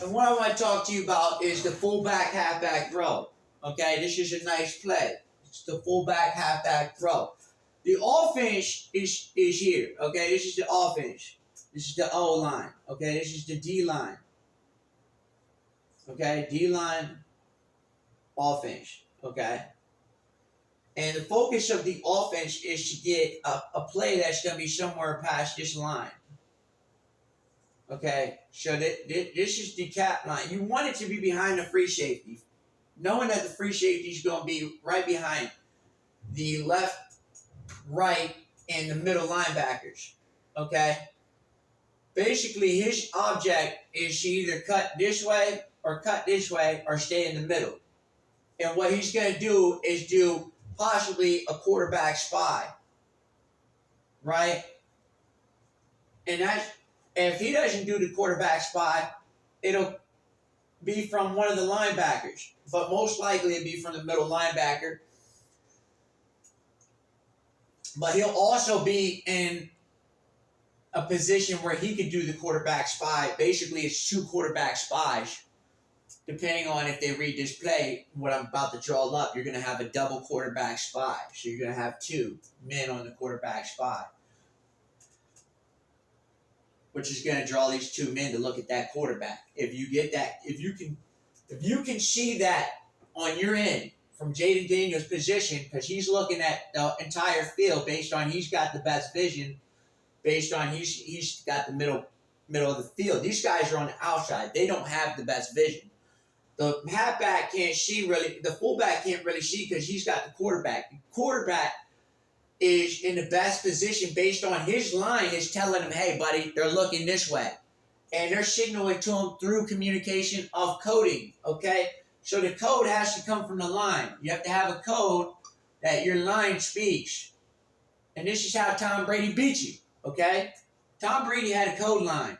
And what I want to talk to you about is the fullback halfback throw. Okay, this is a nice play. It's the fullback halfback throw. The offense is here. Okay, this is the offense. This is the O line. Okay, this is the D line. Okay, D line offense. Okay. And the focus of the offense is to get a play that's going to be somewhere past this line. Okay, so this is the cap line. You want it to be behind the free safety, knowing that the free safety is going to be right behind the left, right, and the middle linebackers. Okay? Basically, his object is to either cut this way or stay in the middle. And what he's going to do is do possibly a quarterback spy. Right? And if he doesn't do the quarterback spy, it'll be from one of the linebackers. But most likely it'll be from the middle linebacker. But he'll also be in a position where he could do the quarterback spy. Basically, it's two quarterback spies. Depending on if they read this play, what I'm about to draw up, you're going to have a double quarterback spy. So you're going to have two men on the quarterback spy, which is going to draw these two men to look at that quarterback. If you get that, if you can see that on your end from Jaden Daniels' position, because he's looking at the entire field based on he's got the best vision, based on he's got the middle of the field. These guys are on the outside. They don't have the best vision. The halfback can't see really. The fullback can't really see because he's got the quarterback. The quarterback is in the best position based on his line is telling him, hey, buddy, they're looking this way. And they're signaling to him through communication of coding, okay? So the code has to come from the line. You have to have a code that your line speaks. And this is how Tom Brady beat you, okay? Tom Brady had a code line.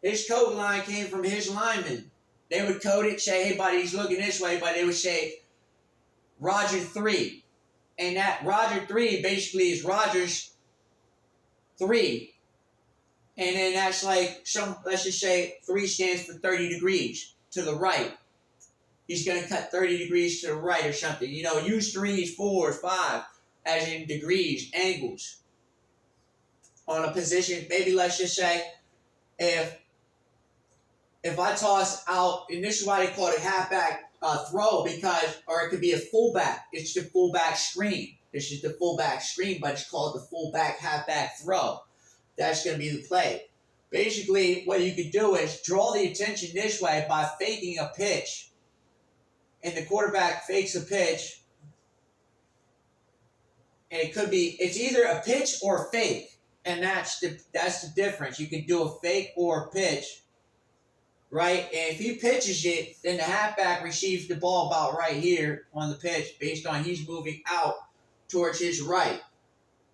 His code line came from his linemen. They would code it, say, hey, buddy, he's looking this way, but they would say, Roger 3. And that Roger 3 basically is Roger's 3. And then that's like, let's just say 3 stands for 30 degrees to the right. He's going to cut 30 degrees to the right or something. You know, use 3s, 4s, 5 as in degrees, angles. On a position, maybe let's just say if I toss out, and this is why they call it halfback throw, because, or it could be a fullback. It's the fullback screen. This is the fullback screen, but it's called the fullback halfback throw. That's going to be the play. Basically, what you could do is draw the attention this way by faking a pitch. And the quarterback fakes a pitch. And it could be, it's either a pitch or a fake. And that's the difference. You can do a fake or a pitch. Right? And if he pitches it, then the halfback receives the ball about right here on the pitch based on he's moving out towards his right.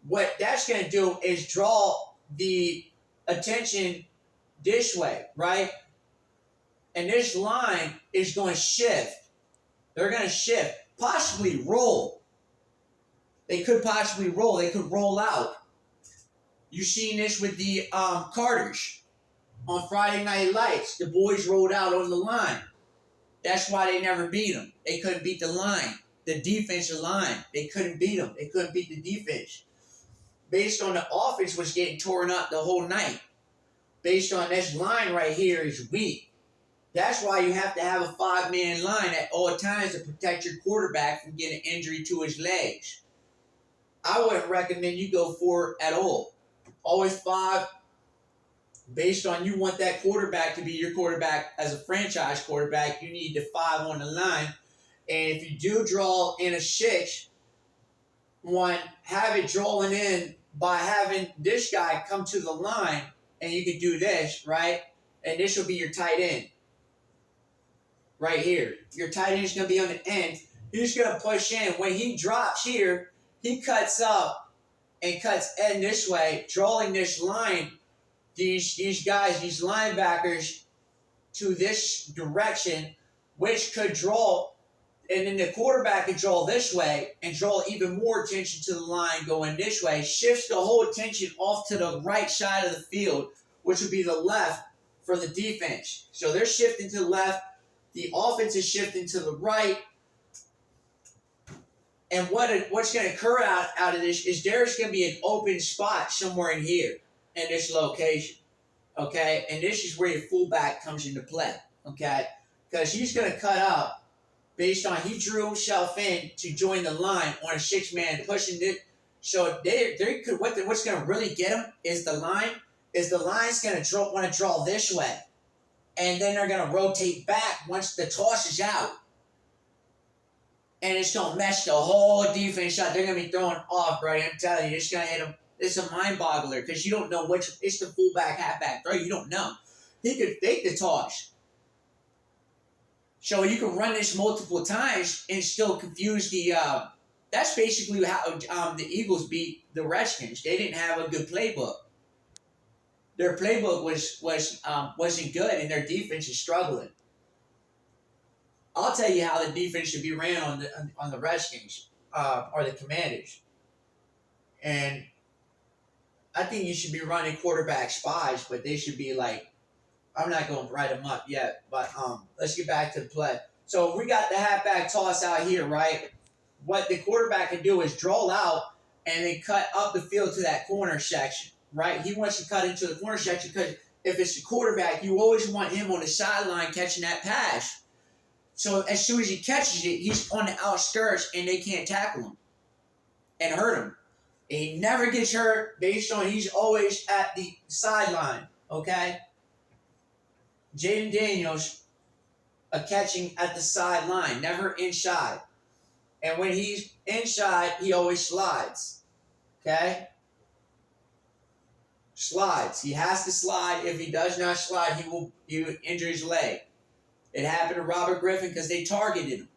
What that's going to do is draw the attention this way, right? And this line is going to shift. They're going to shift, possibly roll. They could possibly roll. They could roll out. You've seen this with the Carters. On Friday Night Lights, the boys rolled out on the line. That's why they never beat them. They couldn't beat the line, the defensive line. They couldn't beat them. They couldn't beat the defense. Based on the offense was getting torn up the whole night. Based on this line right here is weak. That's why you have to have a 5-man line at all times to protect your quarterback from getting injury to his legs. I wouldn't recommend you go 4 at all. Always 5. Based on you want that quarterback to be your quarterback as a franchise quarterback, you need the 5 on the line. And if you do draw in a 6, have it drawing in by having this guy come to the line, and you can do this, right? And this will be your tight end. Right here. Your tight end is going to be on the end. He's going to push in. When he drops here, he cuts up and cuts in this way, drawing this line. These guys, these linebackers, to this direction, which could draw, and then the quarterback could draw this way and draw even more attention to the line going this way, shifts the whole attention off to the right side of the field, which would be the left, for the defense. So they're shifting to the left. The offense is shifting to the right. And what's going to occur out of this is there's going to be an open spot somewhere in here, in this location. Okay? And this is where your fullback comes into play. Okay? Because he's going to cut up based on he drew himself in to join the line on a 6-man pushing it. So they could what's going to really get them is the line. Is the line's going to want to draw this way, and then they're going to rotate back once the toss is out, and it's going to mess the whole defense up. They're going to be throwing off, bro. I'm telling you, it's going to hit them. It's a mind boggler because you don't know which. It's the fullback, halfback throw. You don't know. He could fake the toss. So you can run this multiple times and still confuse the. That's basically how the Eagles beat the Redskins. They didn't have a good playbook. Their playbook wasn't good, and their defense is struggling. I'll tell you how the defense should be ran on the Redskins or the Commanders, and I think you should be running quarterback spies, but they should be like. I'm not going to write them up yet, but let's get back to the play. So we got the halfback toss out here, right? What the quarterback can do is draw out and then cut up the field to that corner section, right? He wants to cut into the corner section because if it's the quarterback, you always want him on the sideline catching that pass. So as soon as he catches it, he's on the outskirts and they can't tackle him and hurt him. And he never gets hurt based on he's always at the sideline, okay? Jaden Daniels catching at the sideline, never inside. And when he's inside, he always slides. Okay? Slides. He has to slide. If he does not slide, he will injure his leg. It happened to Robert Griffin because they targeted him.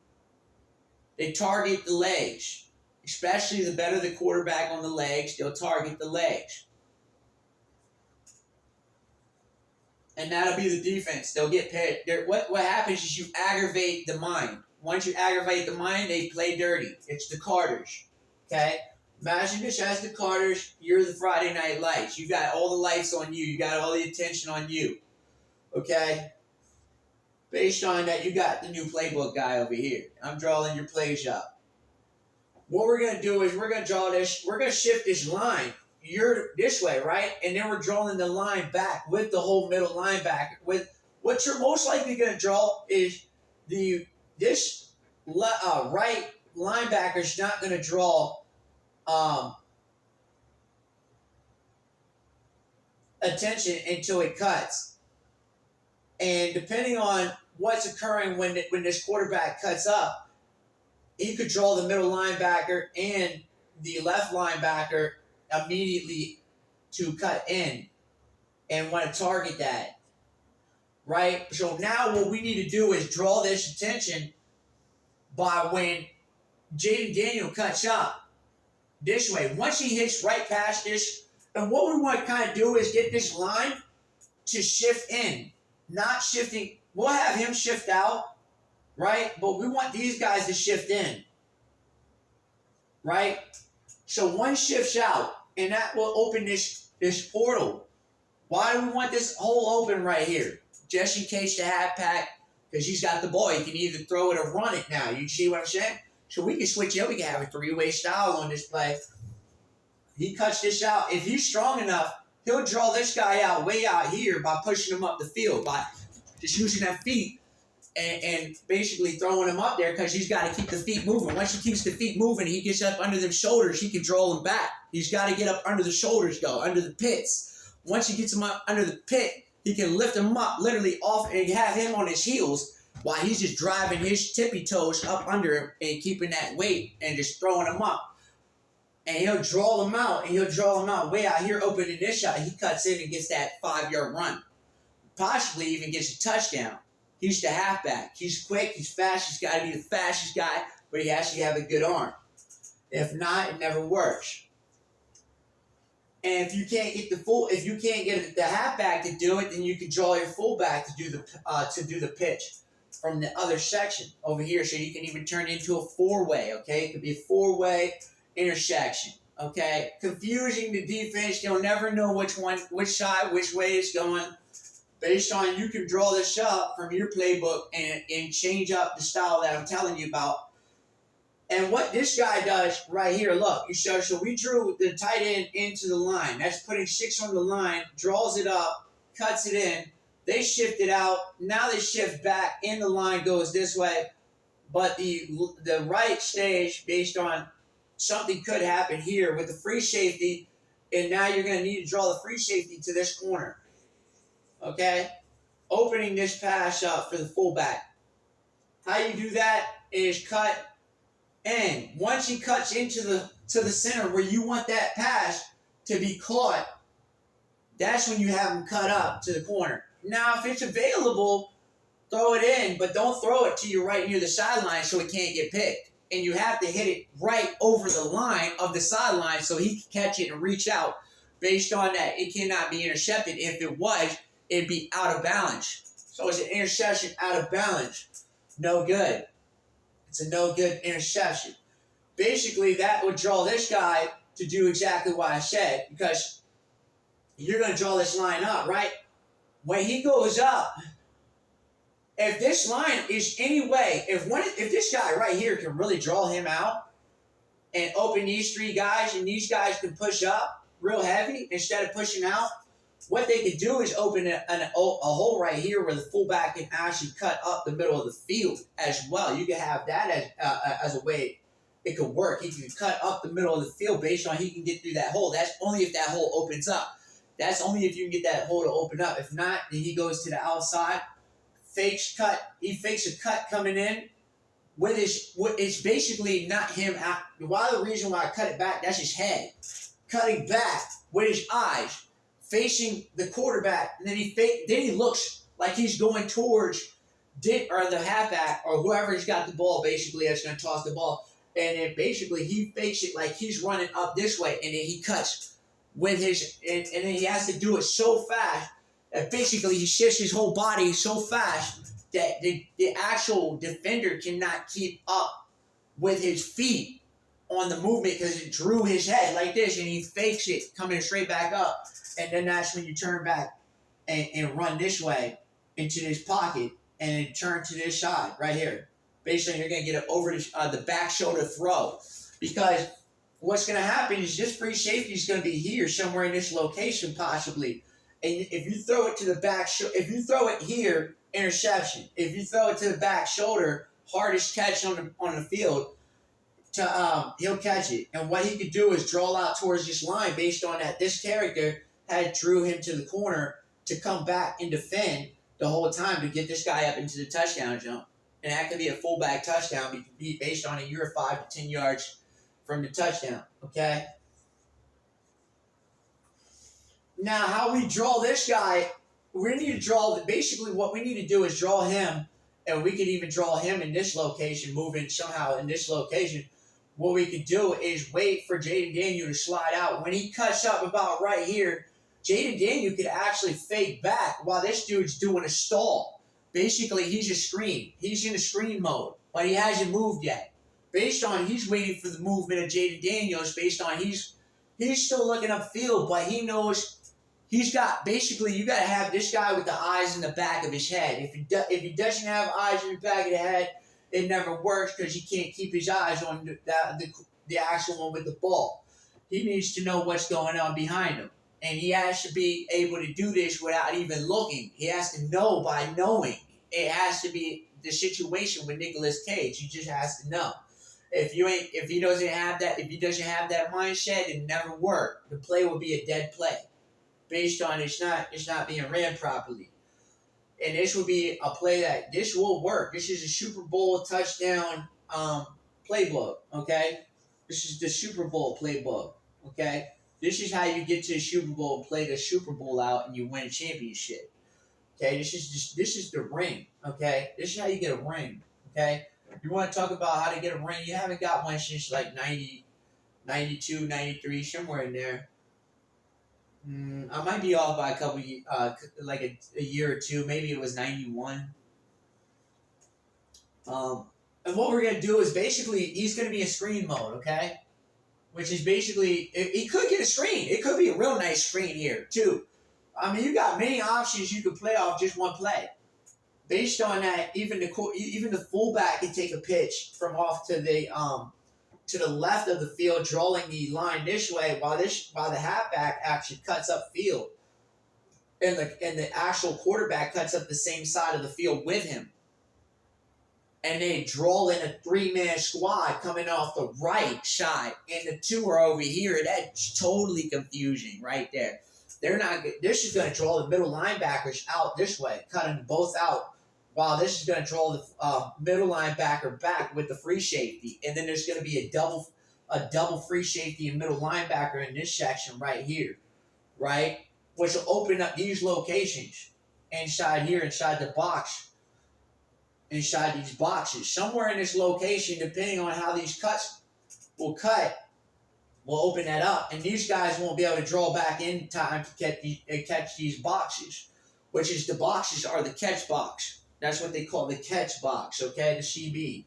They target the legs. Especially the better the quarterback on the legs, they'll target the legs. And that'll be the defense. They'll get paid. What happens is you aggravate the mind. Once you aggravate the mind, they play dirty. It's the Carters. Okay? Imagine this as the Carters. You're the Friday Night Lights. You got all the lights on you. You got all the attention on you. Okay? Based on that, you got the new playbook guy over here. I'm drawing your plays up. What we're going to do is we're going to draw this. We're going to shift this line. You're this way, right? And then we're drawing the line back with the whole middle linebacker. With what you're most likely going to draw is this right linebacker is not going to draw attention until it cuts. And depending on what's occurring when this quarterback cuts up, he could draw the middle linebacker and the left linebacker immediately to cut in and want to target that, right? So now what we need to do is draw this attention by when Jaden Daniel cuts up this way. Once he hits right past this, and what we want to kind of do is get this line to shift in, not shifting. We'll have him shift out, right? But we want these guys to shift in, right? So one shifts out, and that will open this portal. Why do we want this hole open right here? Just in case the halfback, because he's got the ball, he can either throw it or run it now. You see what I'm saying? So we can switch it. We can have a three-way style on this play. He cuts this out. If he's strong enough, he'll draw this guy out way out here by pushing him up the field, by just using that feet and basically throwing him up there because he's got to keep the feet moving. Once he keeps the feet moving, he gets up under them shoulders, he can draw them back. He's got to get up under the shoulders, though, under the pits. Once he gets him up under the pit, he can lift him up literally off and have him on his heels while he's just driving his tippy toes up under him and keeping that weight and just throwing him up. And he'll draw them out, and he'll draw them out way out here opening this shot. He cuts in and gets that 5-yard run. Possibly even gets a touchdown. He's the halfback. He's quick. He's fast. He's got to be the fastest guy, but he has to have a good arm. If not, it never works. And if you can't get the halfback to do it, then you can draw your fullback to do the pitch from the other section over here. So you can even turn it into a 4-way. Okay, it could be a 4-way intersection. Okay, confusing the defense. They'll never know which side, which way it's going. based on you can draw this up from your playbook and change up the style that I'm telling you about. And what this guy does right here, look, so we drew the tight end into the line. That's putting 6 on the line, draws it up, cuts it in. They shift it out. Now they shift back in the line, goes this way. But the right stays based on something could happen here with the free safety. And now you're going to need to draw the free safety to this corner. Okay? Opening this pass up for the fullback. How you do that is cut in. Once he cuts into the center where you want that pass to be caught, that's when you have him cut up to the corner. Now, if it's available, throw it in, but don't throw it to your right near the sideline so it can't get picked. And you have to hit it right over the line of the sideline so he can catch it and reach out. Based on that, it cannot be intercepted. If it was, it'd be out of balance. So it's an interception out of balance. No good. It's a no good interception. Basically, that would draw this guy to do exactly what I said, because you're going to draw this line up, right? When he goes up, if this line is any way, if this guy right here can really draw him out and open these 3 guys, and these guys can push up real heavy instead of pushing out, what they could do is open a hole right here where the fullback can actually cut up the middle of the field as well. You can have that as a way it could work. He can cut up the middle of the field based on he can get through that hole. That's only if that hole opens up. That's only if you can get that hole to open up. If not, then he goes to the outside, fakes cut. He fakes a cut coming in with his. It's basically not him out. The reason why I cut it back, that's his head. Cutting back with his eyes, facing the quarterback, and then he looks like he's going towards the halfback or whoever's got the ball, basically that's going to toss the ball, and then basically he fakes it like he's running up this way, and then he cuts with his, and then he has to do it so fast that basically he shifts his whole body so fast that the actual defender cannot keep up with his feet on the movement because it drew his head like this, and he fakes it coming straight back up. And then that's when you turn back and run this way into this pocket and then turn to this side right here. Basically, you're going to get it over the back shoulder throw. Because what's going to happen is this free safety is going to be here somewhere in this location possibly. And if you throw it to the back if you throw it here, interception. If you throw it to the back shoulder, hardest catch on the field, he'll catch it. And what he could do is draw out towards this line based on that. This character had drew him to the corner to come back and defend the whole time to get this guy up into the touchdown jump. And that could be a fullback touchdown based on you're 5 to 10 yards from the touchdown, okay? Now, how we draw this guy, we need to draw, basically what we need to do is draw him, and we could even draw him in this location, moving somehow in this location. What we could do is wait for Jaden Daniel to slide out. When he cuts up about right here, Jaden Daniel could actually fake back while this dude's doing a stall. Basically, he's a screen. He's in a screen mode, but he hasn't moved yet. Based on he's waiting for the movement of Jaden Daniels, based on he's still looking upfield, but he knows he's got, basically, you got to have this guy with the eyes in the back of his head. If he doesn't have eyes in the back of the head, it never works because he can't keep his eyes on the actual one with the ball. He needs to know what's going on behind him. And he has to be able to do this without even looking. He has to know by knowing. It has to be the situation with Nicolas Cage. He just has to know. If he doesn't have that mindset, it never work. The play will be a dead play. Based on it's not being ran properly. And this will be a play that this will work. This is a Super Bowl touchdown playbook, okay? This is the Super Bowl playbook, okay? This is how you get to the Super Bowl and play the Super Bowl out and you win a championship, okay? This is the ring, okay? This is how you get a ring, okay? You want to talk about how to get a ring? You haven't got one since like 90, 92, 93, somewhere in there. I might be off by a couple, like a year or two. Maybe it was 91. And what we're going to do is basically, he's going to be in screen mode, okay? Which is basically, he could get a screen. It could be a real nice screen here, too. I mean, you got many options you can play off just one play. Based on that, even the fullback can take a pitch from off to the left of the field, drawing the line this way, while the halfback actually cuts up field, and the actual quarterback cuts up the same side of the field with him. And they draw in a 3-man squad coming off the right side, and the two are over here. That's totally confusing right there. They're just going to draw the middle linebackers out this way, cutting them both out, while this is going to draw the middle linebacker back with the free safety, and then there's going to be a double free safety and middle linebacker in this section right here, right, which will open up these locations inside here, inside the box. Inside these boxes, somewhere in this location, depending on how these cuts will open that up, and these guys won't be able to draw back in time to catch these boxes, which is the boxes are the catch box. That's what they call the catch box, okay? The CB,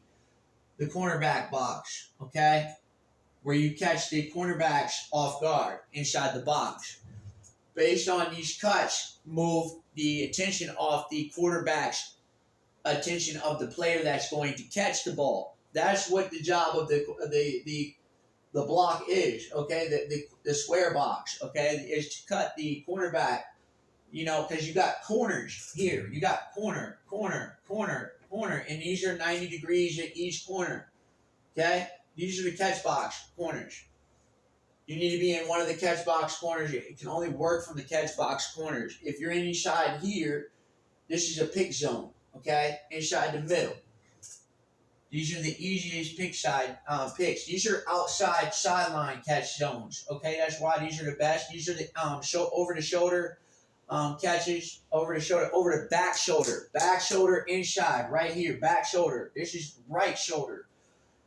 the cornerback box, okay, where you catch the cornerbacks off guard inside the box. Based on these cuts, move the attention off the quarterback's attention of the player that's going to catch the ball. That's what the job of the block is, okay? The square box, okay, is to cut the cornerback, you know, because you got corners here. You got corner, and these are 90 degrees at each corner, okay? These are the catch box corners. You need to be in one of the catch box corners. It can only work from the catch box corners. If you're inside here, this is a pick zone. Okay, inside the middle. These are the easiest picks. These are outside sideline catch zones. Okay, that's why these are the best. These are the over the shoulder catches, over the back shoulder inside right here, back shoulder. This is right shoulder,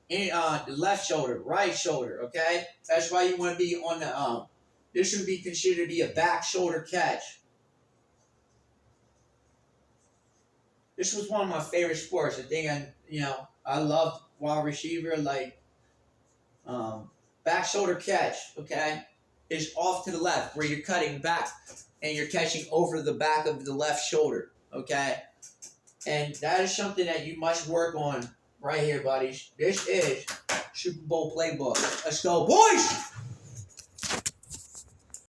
the left shoulder, right shoulder. Okay, that's why you want to be on the This would be considered to be a back shoulder catch. This was one of my favorite sports. I think I love wide receiver, like back shoulder catch, okay, is off to the left where you're cutting back and you're catching over the back of the left shoulder, okay? And that is something that you must work on right here, buddies. This is Super Bowl playbook. Let's go, boys!